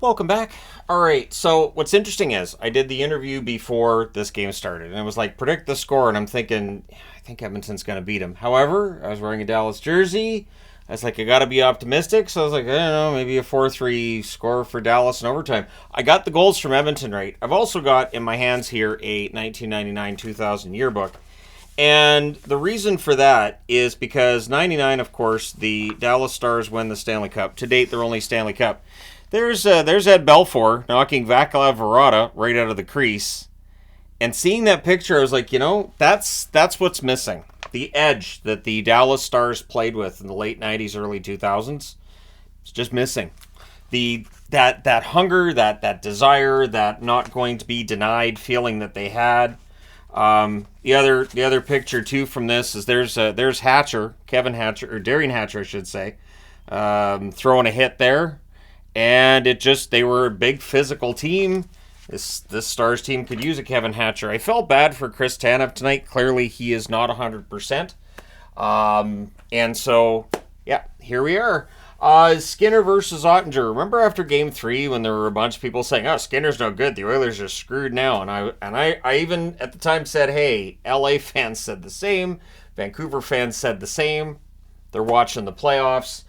Welcome back. All right, so what's interesting is I did the interview before this game started, and it was like, predict the score, and I'm thinking, I think Edmonton's going to beat him. However, I was wearing a Dallas jersey. I was like, I got to be optimistic, so I was like, I don't know, maybe a 4-3 score for Dallas in overtime. I got the goals from Edmonton right. I've also got in my hands here a 1999-2000 yearbook. And the reason for that is because 99, of course, the Dallas Stars win the Stanley Cup. To date, their only Stanley Cup. There's Ed Belfour knocking Vaclav Varada right out of the crease. And seeing that picture, I was like, that's what's missing. The edge that the Dallas Stars played with in the late 90s, early 2000s, it's just missing. That hunger, that desire, that not going to be denied feeling that they had. The other picture too from this is there's Hatcher, Kevin Hatcher, or Darian Hatcher, I should say, throwing a hit there, and they were a big physical team. This Stars team could use a Kevin Hatcher. I felt bad for Chris Tanev tonight. Clearly, he is not 100%, and so yeah, here we are. Skinner versus Ottinger. Remember after Game 3 when there were a bunch of people saying, "Oh, Skinner's no good. The Oilers are screwed now." And I even at the time said, "Hey, LA fans said the same. Vancouver fans said the same. They're watching the playoffs."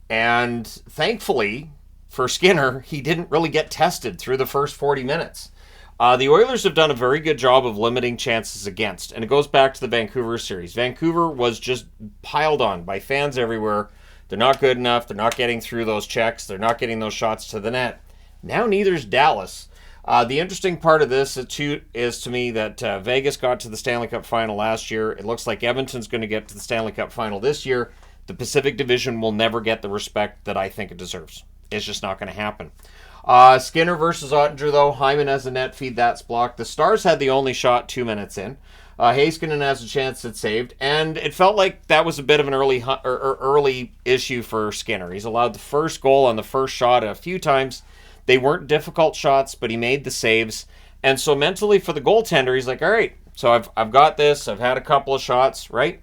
And thankfully for Skinner, he didn't really get tested through the first 40 minutes. The Oilers have done a very good job of limiting chances against, and it goes back to the Vancouver series. Vancouver was just piled on by fans everywhere. They're not good enough. They're not getting through those checks. They're not getting those shots to the net. Now neither's Dallas. The interesting part of this is to me that Vegas got to the Stanley Cup final last year. It looks like Edmonton's going to get to the Stanley Cup final this year. The Pacific Division will never get the respect that I think it deserves. It's just not going to happen. Skinner versus Ottinger, though. Hyman has a net feed that's blocked. The Stars had the only shot 2 minutes in. Heiskanen has a chance that's saved, and it felt like that was a bit of an early issue for Skinner. He's allowed the first goal on the first shot a few times. They weren't difficult shots, but he made the saves. And so mentally for the goaltender, he's like, all right, so I've got this. I've had a couple of shots, right?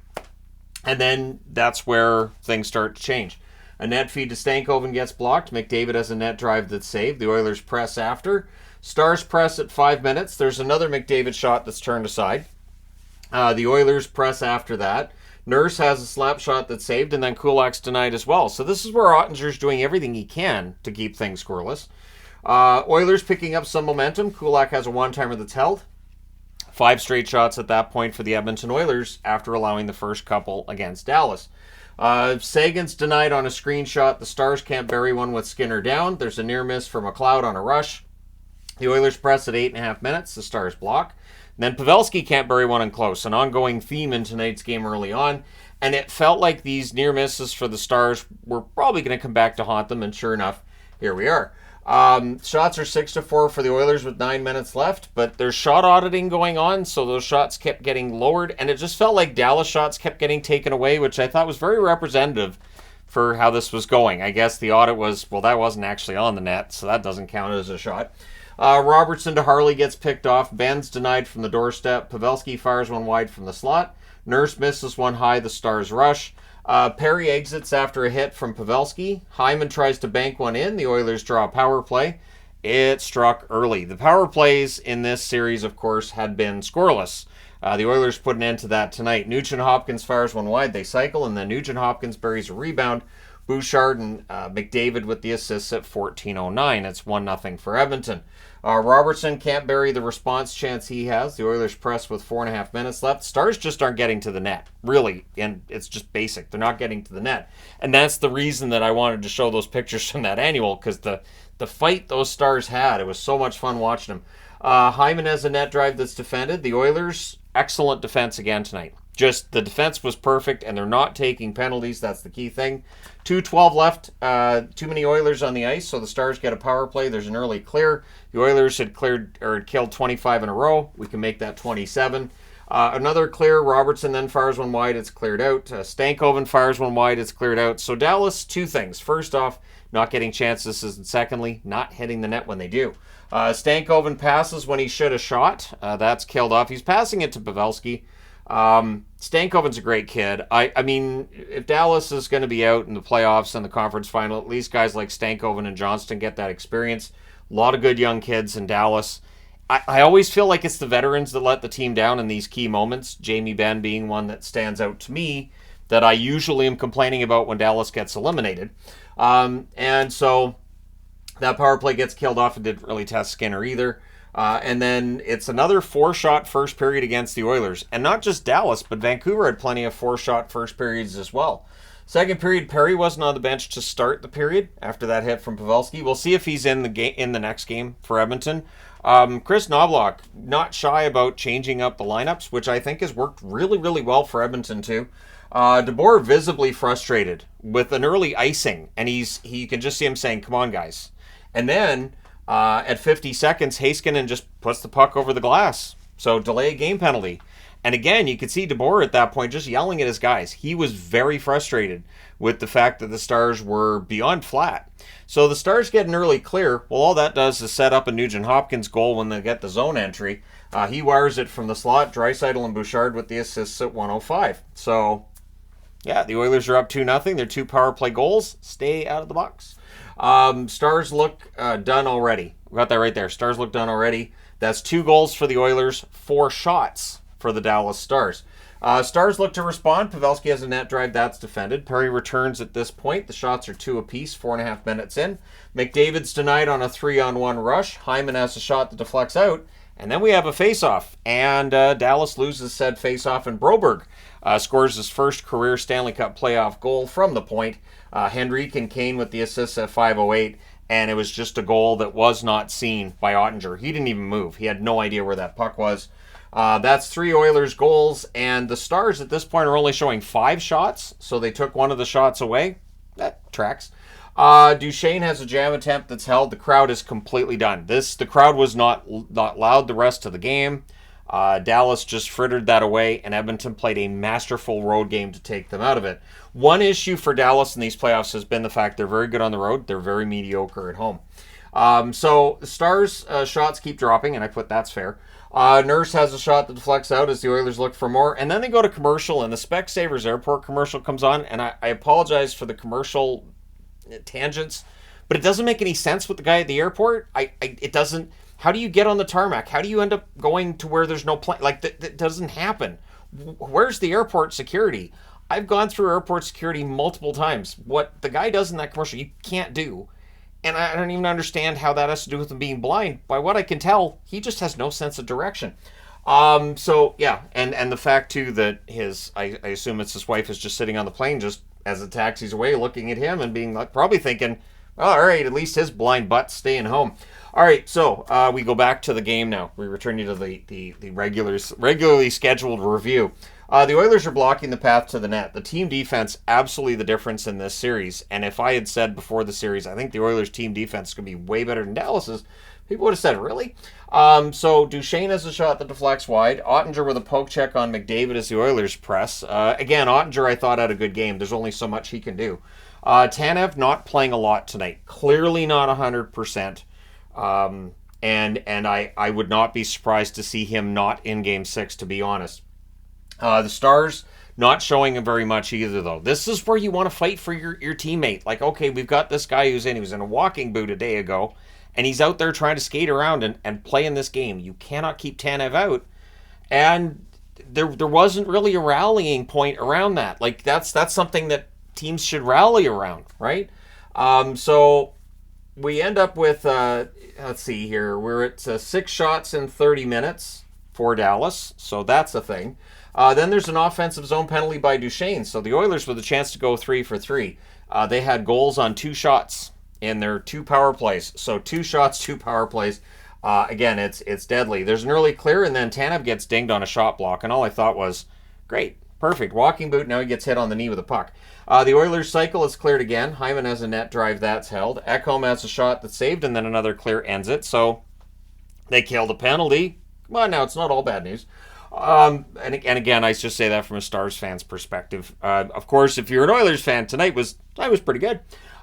And then that's where things start to change. A net feed to Stankoven gets blocked. McDavid has a net drive that's saved. The Oilers press after. Stars press at 5 minutes. There's another McDavid shot that's turned aside. The Oilers press after that. Nurse has a slap shot that's saved, and then Kulak's denied as well. So this is where Ottinger's doing everything he can to keep things scoreless. Oilers picking up some momentum. Kulak has a one-timer that's held. 5 straight shots at that point for the Edmonton Oilers after allowing the first couple against Dallas. Sagan's denied on a screenshot. The Stars can't bury one with Skinner down. There's a near miss from McLeod on a rush. The Oilers press at 8.5 minutes. The Stars block. Then Pavelski can't bury one in close, an ongoing theme in tonight's game early on. And it felt like these near misses for the Stars were probably going to come back to haunt them, and sure enough, here we are. Shots are 6-4 for the Oilers with 9 minutes left, but there's shot auditing going on, so those shots kept getting lowered, and it just felt like Dallas shots kept getting taken away, which I thought was very representative for how this was going. I guess the audit was, well, that wasn't actually on the net, so that doesn't count as a shot. Robertson to Harley gets picked off. Ben's denied from the doorstep. Pavelski fires one wide from the slot. Nurse misses one high. The Stars rush. Perry exits after a hit from Pavelski. Hyman tries to bank one in. The Oilers draw a power play. It struck early. The power plays in this series, of course, had been scoreless. The Oilers put an end to that tonight. Nugent-Hopkins fires one wide. They cycle, and then Nugent-Hopkins buries a rebound. Bouchard and McDavid with the assists at 14:09. It's 1-0 for Edmonton. Robertson can't bury the response chance he has. The Oilers press with 4.5 minutes left. Stars just aren't getting to the net, really, and it's just basic. They're not getting to the net. And that's the reason that I wanted to show those pictures from that annual, because the fight those Stars had, it was so much fun watching them. Hyman has a net drive that's defended. The Oilers, excellent defense again tonight. Just the defense was perfect, and they're not taking penalties. That's the key thing. 2:12 left. Too many Oilers on the ice, so the Stars get a power play. There's an early clear. The Oilers had killed 25 in a row. We can make that 27. Another clear. Robertson then fires one wide. It's cleared out. Stankoven fires one wide. It's cleared out. So Dallas, two things. First off, not getting chances, and secondly, not hitting the net when they do. Stankoven passes when he should have shot. That's killed off. He's passing it to Pavelski. Stankoven's a great kid. I mean, if Dallas is going to be out in the playoffs and the conference final, at least guys like Stankoven and Johnston get that experience. A lot of good young kids in Dallas. I always feel like it's the veterans that let the team down in these key moments. Jamie Benn being one that stands out to me that I usually am complaining about when Dallas gets eliminated. And so that power play gets killed off and didn't really test Skinner either. And then it's another 4-shot first period against the Oilers. And not just Dallas, but Vancouver had plenty of 4-shot first periods as well. Second period, Perry wasn't on the bench to start the period after that hit from Pavelski. We'll see if he's in the next game for Edmonton. Chris Knobloch, not shy about changing up the lineups, which I think has worked really, really well for Edmonton too. DeBoer visibly frustrated with an early icing, and you can just see him saying, "Come on, guys." And then at 50 seconds, Heiskanen just puts the puck over the glass. So delay game penalty. And again, you could see DeBoer at that point just yelling at his guys. He was very frustrated with the fact that the Stars were beyond flat. So the Stars get an early clear. Well, all that does is set up a Nugent-Hopkins goal when they get the zone entry. He wires it from the slot. Draisaitl and Bouchard with the assists at 1:05. So, yeah, the Oilers are up 2-0. Their 2 power play goals. Stay out of the box. Stars look done already. We got that right there. Stars look done already. That's 2 goals for the Oilers, 4 shots for the Dallas Stars. Stars look to respond. Pavelski has a net drive. That's defended. Perry returns at this point. The shots are 2 apiece, 4.5 minutes in. McDavid's denied on a 3-on-1 rush. Hyman has a shot that deflects out. And then we have a face-off. And Dallas loses said face-off, and Broberg scores his first career Stanley Cup playoff goal from the point. Henrique and Kane with the assists at 5:08. And it was just a goal that was not seen by Ottinger. He didn't even move. He had no idea where that puck was. That's 3 Oilers goals, and the Stars at this point are only showing 5 shots, so they took one of the shots away. That tracks. Duchesne has a jam attempt that's held. The crowd is completely done. The crowd was not loud the rest of the game. Dallas just frittered that away, and Edmonton played a masterful road game to take them out of it. One issue for Dallas in these playoffs has been the fact they're very good on the road. They're very mediocre at home. So the Stars' shots keep dropping, and I put that's fair. Nurse has a shot that deflects out as the Oilers look for more. And then they go to commercial, and the Specsavers Airport commercial comes on. And I apologize for the commercial tangents, but it doesn't make any sense with the guy at the airport. It doesn't. How do you get on the tarmac? How do you end up going to where there's no plane? Like, that doesn't happen. Where's the airport security? I've gone through airport security multiple times. What the guy does in that commercial, you can't do. And I don't even understand how that has to do with him being blind. By what I can tell, he just has no sense of direction. So, yeah, and the fact, too, that I assume it's his wife is just sitting on the plane just as it taxis away looking at him and being like, probably thinking, well, all right, at least his blind butt's staying home. All right, so we go back to the game now. We return you to the regularly scheduled review. The Oilers are blocking the path to the net. The team defense, absolutely the difference in this series. And if I had said before the series, I think the Oilers team defense is going to be way better than Dallas's, people would have said, really? So Duchesne has a shot that deflects wide. Ottinger with a poke check on McDavid as the Oilers press. Again, Ottinger I thought had a good game. There's only so much he can do. Tanev not playing a lot tonight. Clearly not 100%. And I would not be surprised to see him not in Game 6, to be honest. The Stars not showing him very much either, though. This is where you want to fight for your teammate. Like, okay, we've got this guy he was in a walking boot a day ago, and he's out there trying to skate around and play in this game. You cannot keep Tanev out. And there wasn't really a rallying point around that. Like, that's something that teams should rally around, right? So we end up with, let's see here, we're at 6 shots in 30 minutes for Dallas, so that's a thing. Then there's an offensive zone penalty by Duchesne, so the Oilers with a chance to go 3 for 3. They had goals on 2 shots in their 2 power plays, so 2 shots, 2 power plays. Again, it's deadly. There's an early clear, and then Tanev gets dinged on a shot block, and all I thought was, great, perfect, walking boot, now he gets hit on the knee with a puck. The Oilers cycle is cleared again. Hyman has a net drive, that's held. Ekholm has a shot that's saved, and then another clear ends it, so they killed a penalty. Come on now, it's not all bad news. And again, I just say that from a Stars fan's perspective. Of course, if you're an Oilers fan, tonight was pretty good.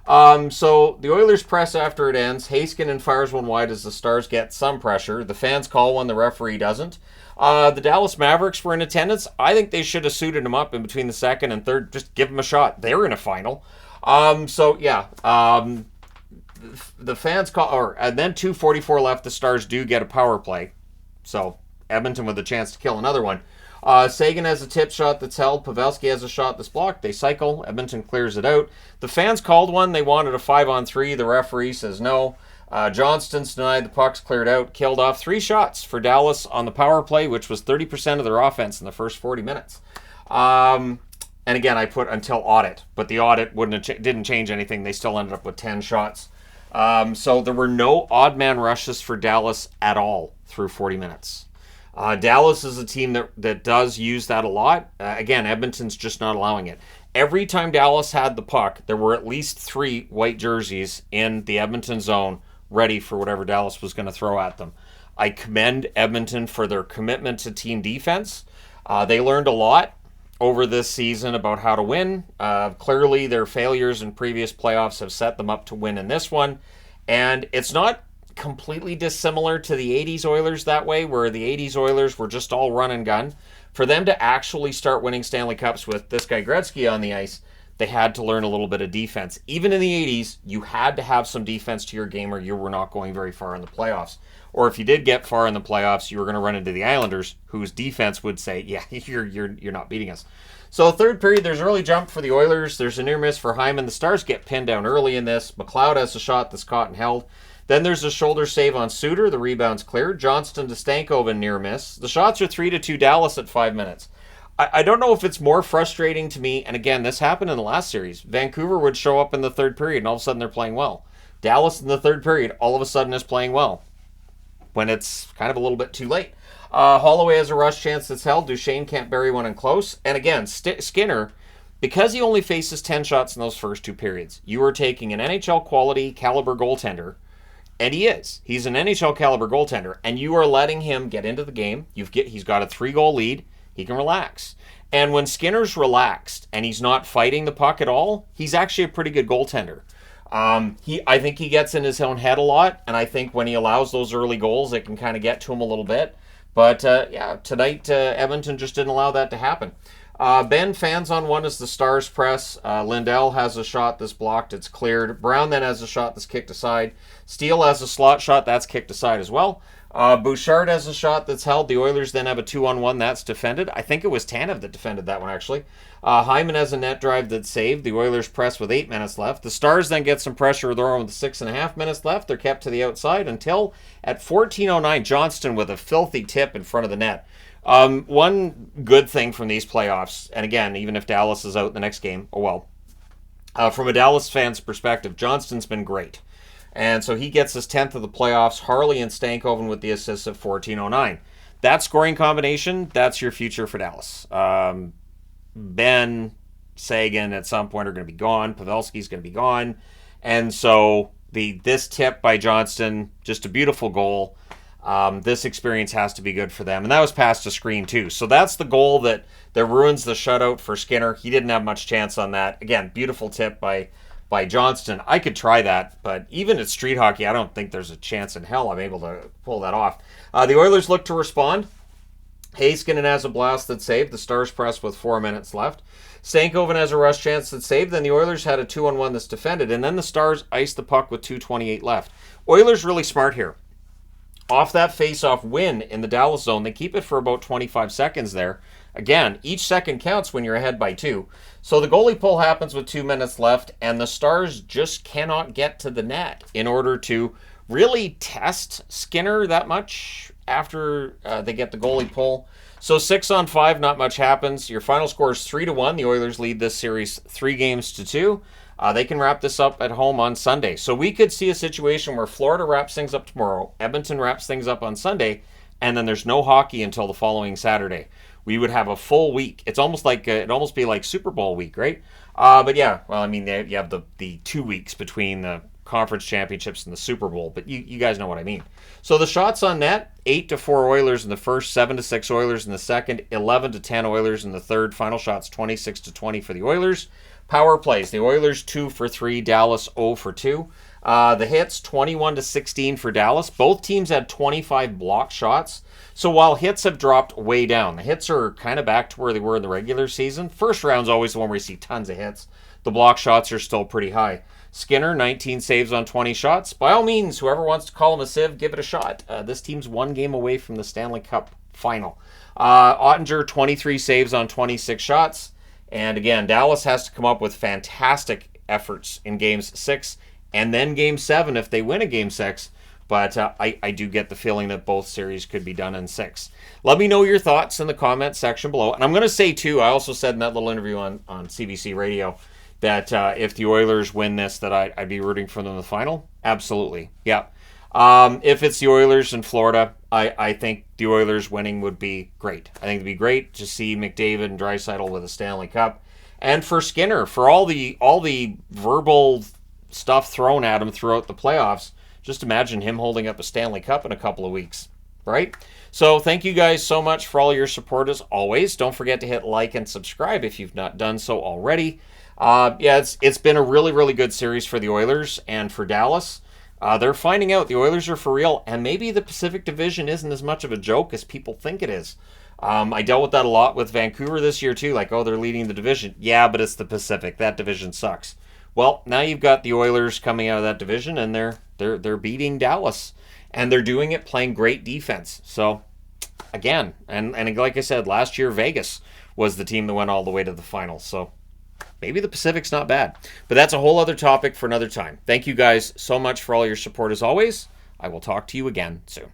So the Oilers press after it ends. Haskin fires one wide as the Stars get some pressure. The fans call one, the referee doesn't. The Dallas Mavericks were in attendance. I think they should have suited them up in between the second and third. Just give them a shot. They're in a final. The fans call, and then 2:44 left. The Stars do get a power play. So Edmonton with a chance to kill another one. Sagan has a tip shot that's held. Pavelski has a shot that's blocked. They cycle. Edmonton clears it out. The fans called one. They wanted a 5-on-3. The referee says no. Johnston's denied. The puck's cleared out. Killed off 3 shots for Dallas on the power play, which was 30% of their offense in the first 40 minutes. And again, I put until audit, but the audit didn't change anything. They still ended up with 10 shots. So there were no odd man rushes for Dallas at all through 40 minutes. Dallas is a team that does use that a lot. Again, Edmonton's just not allowing it. Every time Dallas had the puck, there were at least 3 white jerseys in the Edmonton zone ready for whatever Dallas was going to throw at them. I commend Edmonton for their commitment to team defense. They learned a lot over this season about how to win. Clearly, their failures in previous playoffs have set them up to win in this one. And it's not completely dissimilar to the 80s Oilers that way, where the 80s Oilers were just all run and gun. For them to actually start winning Stanley Cups with this guy Gretzky on the ice, they had to learn a little bit of defense. Even in the 80s, you had to have some defense to your game or you were not going very far in the playoffs. Or if you did get far in the playoffs, you were going to run into the Islanders, whose defense would say, yeah, you're not beating us. So third period, there's an early jump for the Oilers. There's a near miss for Hyman. The Stars get pinned down early in this. McLeod has a shot that's caught and held. Then there's a shoulder save on Suter. The rebound's cleared. Johnston to Stankoven near miss. The shots are 3-2 Dallas at 5 minutes. I don't know if it's more frustrating to me, and again, this happened in the last series. Vancouver would show up in the third period, and all of a sudden they're playing well. Dallas in the third period, all of a sudden is playing well, when it's kind of a little bit too late. Holloway has a rush chance that's held. Duchesne can't bury one in close. And again, Skinner, because he only faces 10 shots in those first 2 periods, you are taking an NHL quality caliber goaltender, and he is. He's an NHL caliber goaltender, and you are letting him get into the game. He's got a 3-goal lead. He can relax. And when Skinner's relaxed and he's not fighting the puck at all, he's actually a pretty good goaltender. I think he gets in his own head a lot, and I think when he allows those early goals, it can kind of get to him a little bit. But tonight Edmonton just didn't allow that to happen. Ben fans on one as the Stars press. Lindell has a shot that's blocked. It's cleared. Brown then has a shot that's kicked aside. Steele has a slot shot that's kicked aside as well. Bouchard has a shot that's held. The Oilers then have a 2-on-1 that's defended. I think it was Tanev that defended that one, actually. Hyman has a net drive that's saved. The Oilers press with 8 minutes left. The Stars then get some pressure with 6.5 minutes left. They're kept to the outside until at 14:09, Johnston with a filthy tip in front of the net. One good thing from these playoffs, and again, even if Dallas is out in the next game, from a Dallas fan's perspective, Johnston's been great. And so he gets his 10th of the playoffs. Harley and Stankoven with the assists at 14:09. That scoring combination, that's your future for Dallas. Ben, Sagan at some point are going to be gone. Pavelski's going to be gone. And so this tip by Johnston, just a beautiful goal. This experience has to be good for them. And that was past a screen too. So that's the goal that ruins the shutout for Skinner. He didn't have much chance on that. Again, beautiful tip by Johnston. I could try that, but even at street hockey, I don't think there's a chance in hell I'm able to pull that off. The Oilers look to respond. Heiskanen has a blast that's saved. The Stars press with 4 minutes left. Stankoven has a rush chance that's saved. Then the Oilers had a 2-on-1 that's defended. And then the Stars iced the puck with 2:28 left. Oilers really smart here. Off that face-off win in the Dallas zone, they keep it for about 25 seconds there. Again, each second counts when you're ahead by 2. So the goalie pull happens with 2 minutes left, and the Stars just cannot get to the net in order to really test Skinner that much after they get the goalie pull. So 6-on-5, not much happens. Your final score is 3-1. The Oilers lead this series 3-2. They can wrap this up at home on Sunday. So we could see a situation where Florida wraps things up tomorrow, Edmonton wraps things up on Sunday, and then there's no hockey until the following Saturday. We would have a full week. It's almost like it'd almost be like Super Bowl week, right? But yeah, well, I mean, you have the 2 weeks between the conference championships and the Super Bowl, but you guys know what I mean. So the shots on net: 8-4 Oilers in the first, 7-6 Oilers in the second, 11-10 Oilers in the third. Final shots 26-20 for the Oilers. Power plays. The Oilers 2 for 3, Dallas 0 for 2. The hits 21-16 for Dallas. Both teams had 25 block shots. So while hits have dropped way down, the hits are kind of back to where they were in the regular season. First round's always the one where you see tons of hits. The block shots are still pretty high. Skinner, 19 saves on 20 shots. By all means, whoever wants to call him a sieve, give it a shot. This team's one game away from the Stanley Cup final. Ottinger, 23 saves on 26 shots. And again, Dallas has to come up with fantastic efforts in games 6 and then game 7 if they win a game 6. But I do get the feeling that both series could be done in 6. Let me know your thoughts in the comments section below. And I'm going to say, too, I also said in that little interview on CBC Radio that if the Oilers win this, that I'd be rooting for them in the final. Absolutely. Yeah. If it's the Oilers in Florida, I think the Oilers winning would be great. I think it'd be great to see McDavid and Draisaitl with a Stanley Cup. And for Skinner, for all the verbal stuff thrown at him throughout the playoffs, just imagine him holding up a Stanley Cup in a couple of weeks, right? So thank you guys so much for all your support as always. Don't forget to hit like and subscribe if you've not done so already. It's been a really, really good series for the Oilers and for Dallas. They're finding out the Oilers are for real, and maybe the Pacific Division isn't as much of a joke as people think it is. I dealt with that a lot with Vancouver this year too, like, oh, they're leading the division. Yeah, but it's the Pacific. That division sucks. Well, now you've got the Oilers coming out of that division, and they're beating Dallas, and they're doing it playing great defense. So, again, and like I said, last year Vegas was the team that went all the way to the finals. So maybe the Pacific's not bad. But that's a whole other topic for another time. Thank you guys so much for all your support as always. I will talk to you again soon.